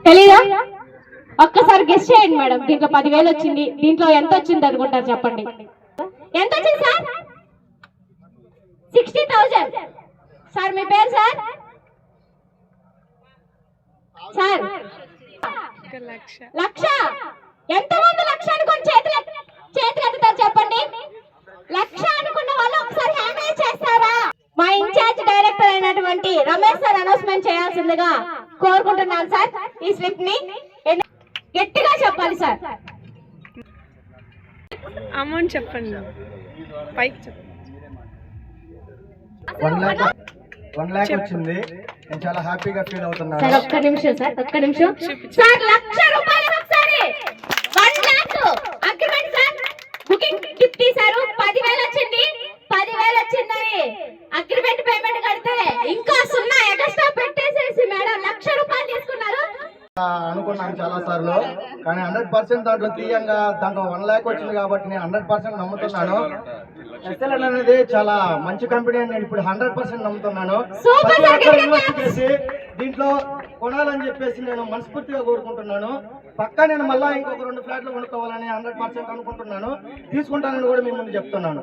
తెలీదా? ఒక్కసారి గెస్ట్ చేయండి మేడం. దీంట్లో 10,000 వచ్చింది. దీంట్లో ఎంత వచ్చింది అనుకుంటారు చెప్పండి. ఎంత వచ్చింది సార్? 60,000. సార్ మీ పేరు సార్? సార్ లక్ష. ఎంతమంది లక్ష అనుకుని చేతులు ఎత్తుతారు చెప్పండి. లక్ష అనుకున్న వాళ్ళు ఒకసారి హ్యాండ్ రైజ్ చేస్తారా? మా ఇన్ఛార్జ్ డైరెక్టర్ అయినటువంటి రమేష్ సార్ అనౌన్స్మెంట్ చేయాల్సిందిగా కోరుకుంటున్నాను సార్. ఈ స్లిప్ ని గట్టిగా చెప్పాలి సార్. అమౌంట్ చెప్పండి. పైకి చెప్పండి. 1 lakh వచ్చింది. నేను చాలా హ్యాపీగా ఫీల్ అవుతున్నాను. సార్ ఒక్క నిమిషం సార్, ఒక్క నిమిషం సార్. 1,00,000 రూపాయలు ఒకసారి 1 lakh agreement sir. Booking tip తీశారు. 10,000 వచ్చింది. 10,000 వచ్చిందని అగ్రిమెంట్ పేమెంట్ కడితే ఇంకా 0 ఎక్స్ట్రా పెట్టేసేసి మేడం 1,00,000 రూపాయలు తీసుకున్నారు. అనుకున్నాను చాలా సార్లు, కానీ 100% దాంట్లో తీయంగా దాంట్లో 1 lakh వచ్చింది కాబట్టి నేను 100% నమ్ముతున్నాను. ఎస్ఎల్ఎన్ అనేది చాలా మంచి కంపెనీ అని నేను ఇప్పుడు 100% నమ్ముతున్నాను. ఇన్వెస్ట్ చేసి దీంట్లో కొనాలని చెప్పేసి నేను మనస్ఫూర్తిగా కోరుకుంటున్నాను. పక్కా నేను మళ్ళా ఇంకొక 2 ఫ్లాట్లు కొనుక్కోవాలని 100% అనుకుంటున్నాను. తీసుకుంటానని కూడా మీ ముందు చెప్తున్నాను.